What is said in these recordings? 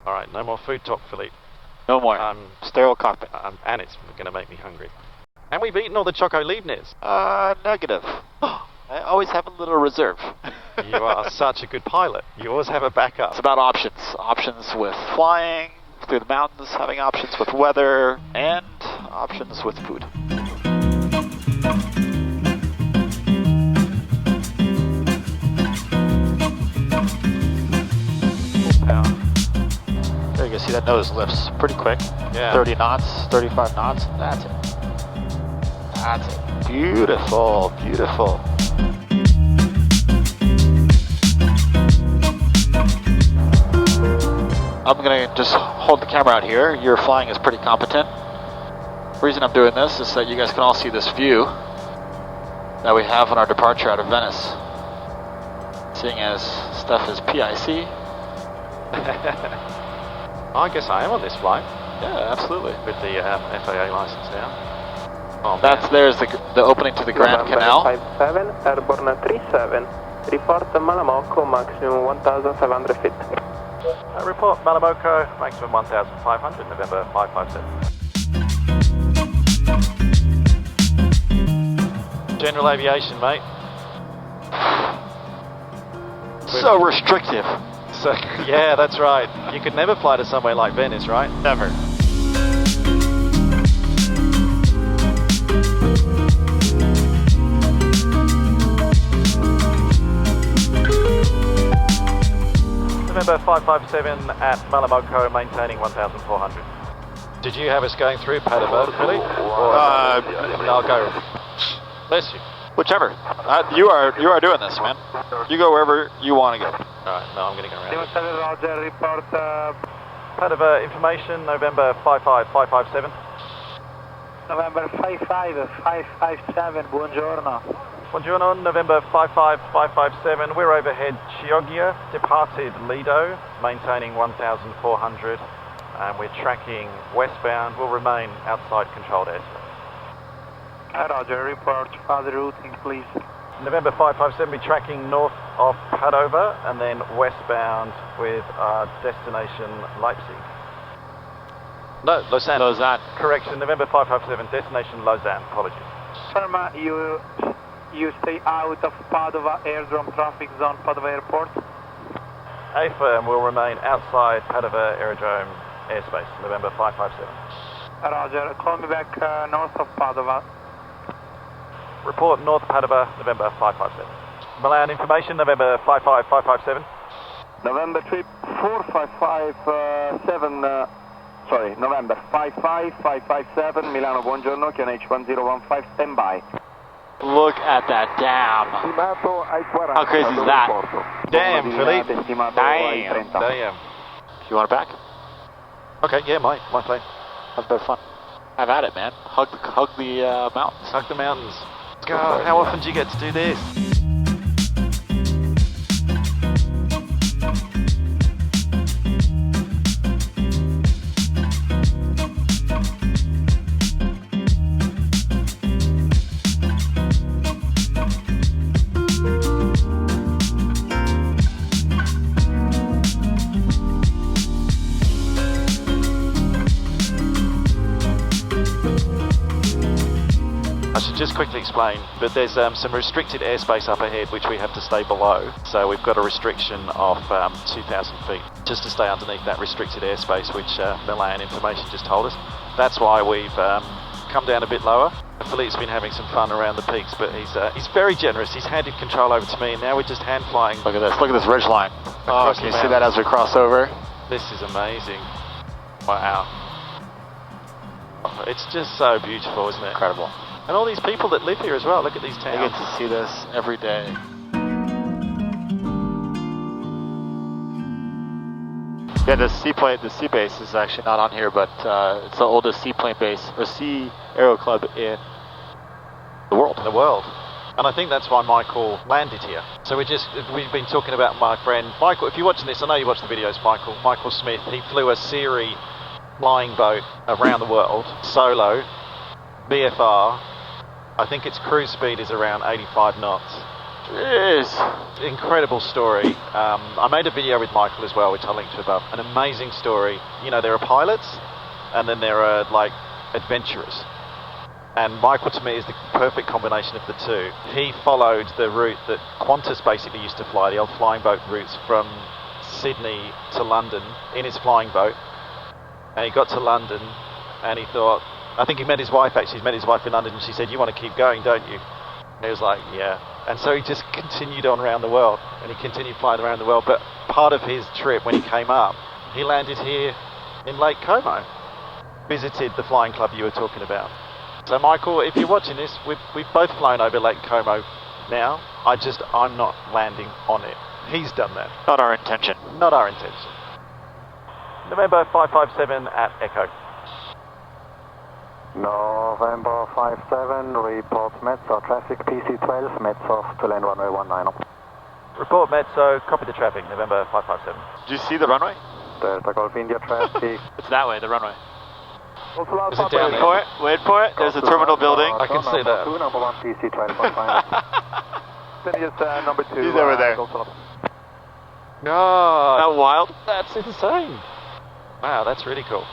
Alright, no more food talk, Philippe. No more. Sterile cockpit. And it's going to make me hungry. And we've eaten all the Choco Leibniz. Negative. I always have a little reserve. You are such a good pilot. You always have a backup. It's about options. Options with flying through the mountains, having options with weather, and options with food. There you go, see that nose lifts pretty quick. Yeah. 30 knots, 35 knots, that's it. That's it. Beautiful, beautiful. I'm gonna just hold the camera out here. Your flying is pretty competent. The reason I'm doing this is that you guys can all see this view that we have on our departure out of Venice. Seeing as stuff is PIC. I guess I am on this flight. Yeah, absolutely. With the FAA license now. Oh, there's the opening to the Grand Canal. 57, airborne 37. Report Malamocco, maximum 1,500 feet. Report Malamocco, maximum 1,500, November 557. General aviation, mate. So restrictive. So, yeah, that's right. You could never fly to somewhere like Venice, right? Never. November 557 at Malamocco, maintaining 1,400. Did you have us going through Padova, Philippe? I'll go. Bless you. Whichever. You are doing this, man. You go wherever you want to go. Alright, no, I'm going to go around. Roger, report. Padova information, November 55557. November 55557, buongiorno. Buongiorno, November 55557. We're overhead Chioggia, departed Lido, maintaining 1,400. And we're tracking westbound. We'll remain outside controlled airspace. Roger, report. Further routing, please. November 557, be tracking north of Padova and then westbound with our destination Leipzig. No, Lausanne. Lausanne. Correction, November 557, destination Lausanne. Apologies. Firma, you stay out of Padova airdrome traffic zone, Padova Airport. A-firm will remain outside Padova aerodrome airspace, November 557. Roger, call me back north of Padova. Report North Padova, November 557. Milan information, November 55557. November trip 4557, November 55557, Milano, buongiorno, QNH 1015, standby. Look at that dam. How crazy is that? Damn, Philippe. Damn. Damn. You want it back? Okay, yeah, my plane. Have a bit of fun. Have at it, man. Hug the mountains. Hug the mountains. Let's go. How often do you get to do this? I should just quickly explain, but there's some restricted airspace up ahead which we have to stay below. So we've got a restriction of 2,000 feet just to stay underneath that restricted airspace which Milan information just told us. That's why we've come down a bit lower. Philippe's been having some fun around the peaks, but he's very generous. He's handed control over to me and now we're just hand flying. Look at this. Look at this ridge line. Oh, can you see that as we cross over? This is amazing. Wow. Oh, it's just so beautiful, isn't it? Incredible. And all these people that live here as well. Look at these towns. I get to see this every day. Yeah, the sea base is actually not on here, but it's the oldest seaplane base or sea aero club in the world. And I think that's why Michael landed here. So we've been talking about my friend Michael. If you're watching this, I know you watch the videos, Michael Smith. He flew a Siri flying boat around the world, solo, VFR. I think its cruise speed is around 85 knots. Jeez. Incredible story. I made a video with Michael as well, which I'll link to above. An amazing story. You know, there are pilots, and then there are, like, adventurers. And Michael, to me, is the perfect combination of the two. He followed the route that Qantas basically used to fly, the old flying boat routes from Sydney to London in his flying boat. And he got to London, and he thought, I think he met his wife, actually. He met his wife in London, and she said, you want to keep going, don't you? And he was like, yeah. And so he just continued on around the world, and he continued flying around the world. But part of his trip, when he came up, he landed here in Lake Como, visited the flying club you were talking about. So Michael, if you're watching this, we've both flown over Lake Como now. I'm not landing on it. He's done that. Not our intention. Not our intention. November 557 at Echo. November 57, report Metso, traffic PC12, Metso to land runway 19. Report Metso, copy the traffic, November 557. Do you see the runway? Delta Golf India traffic. It's that way, the runway. Is it down Wait there? for it, wait for it. There's a terminal building. I can see that. Number 1 PC12, number 2. He's over there. God, Isn't that wild? that's insane. Wow, that's really cool.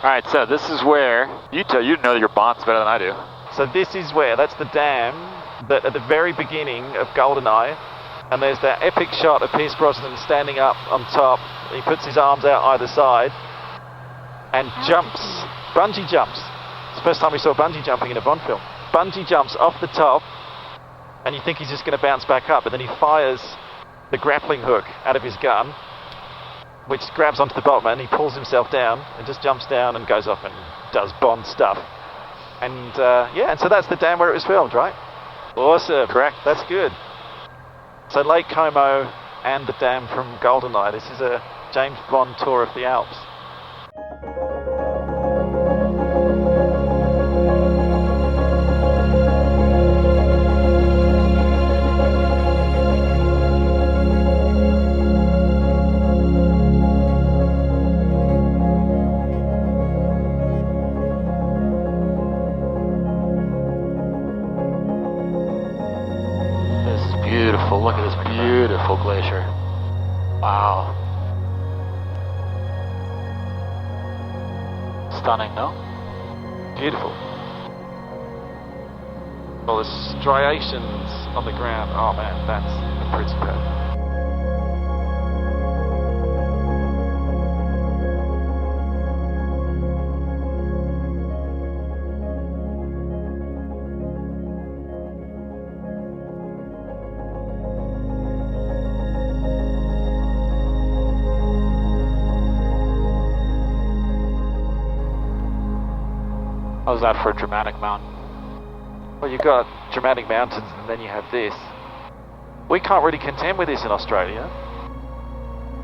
Alright, so this is where, you know your bonds better than I do. So this is where, that's the dam that at the very beginning of GoldenEye, and there's that epic shot of Pierce Brosnan standing up on top. He puts his arms out either side and jumps, bungee jumps. It's the first time we saw bungee jumping in a Bond film. Bungee jumps off the top, and you think he's just going to bounce back up, but then he fires the grappling hook out of his gun, which grabs onto the bolt man. He pulls himself down and just jumps down and goes off and does Bond stuff. And yeah, and so that's the dam where it was filmed, right? Awesome. Correct. That's good. So Lake Como and the dam from GoldenEye. This is a James Bond tour of the Alps. Look at this beautiful glacier. Wow. Stunning, no? Beautiful. All the striations on the ground. Oh man, that's pretty perfect. How's that for a dramatic mountain? Well, you've got dramatic mountains and then you have this. We can't really contend with this in Australia.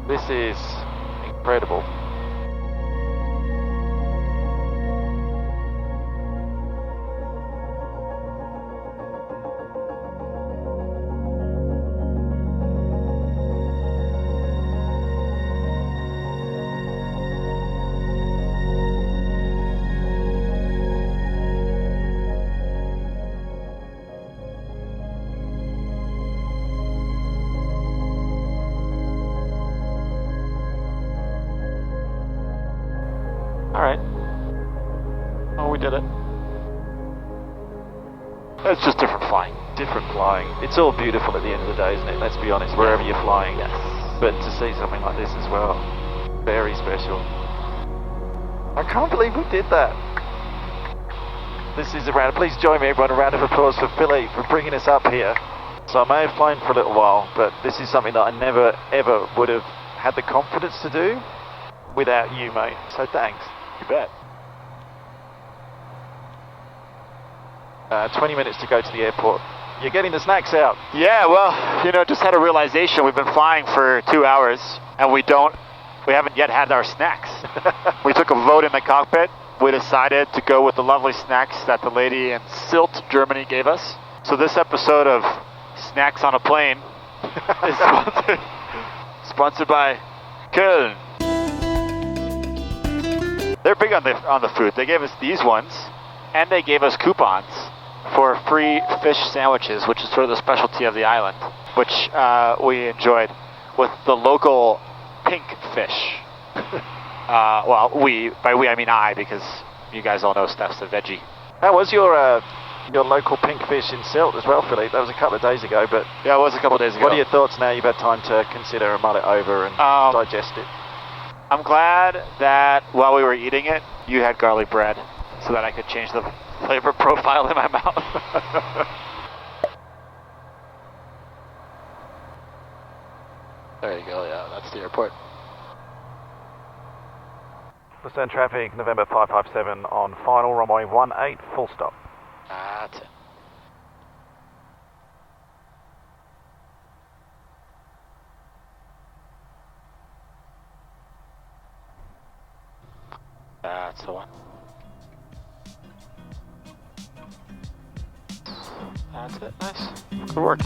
This is incredible. Alright. Oh, we did it. It's just different flying. Different flying. It's all beautiful at the end of the day, isn't it? Let's be honest, wherever you're flying. Yes. But to see something like this as well, very special. I can't believe we did that. This is a round. Please join me, everyone, a round of applause for Philippe for bringing us up here. So I may have flown for a little while, but this is something that I never, ever would have had the confidence to do without you, mate. So thanks. You bet. 20 minutes to go to the airport. You're getting the snacks out. Yeah, well, you know, just had a realization. We've been flying for 2 hours, and we haven't yet had our snacks. We took a vote in the cockpit. We decided to go with the lovely snacks that the lady in Sylt, Germany gave us. So this episode of Snacks on a Plane is sponsored by Köln. They're big on the food. They gave us these ones, and they gave us coupons. for free fish sandwiches, which is sort of the specialty of the island, which we enjoyed with the local pink fish. Well, by we I mean I, because you guys all know Steph's a veggie. How was your local pink fish in Silt as well, Philippe? That was a couple of days ago, but... Yeah, it was a couple of days ago. What are your thoughts now you've had time to consider and mull it over and digest it? I'm glad that while we were eating it, you had garlic bread so that I could change the flavor profile in my mouth. There you go, yeah, that's the airport. Lausanne traffic, November 557 on final, runway 18, full stop. That's it. That's the one. That's it, nice. Good work.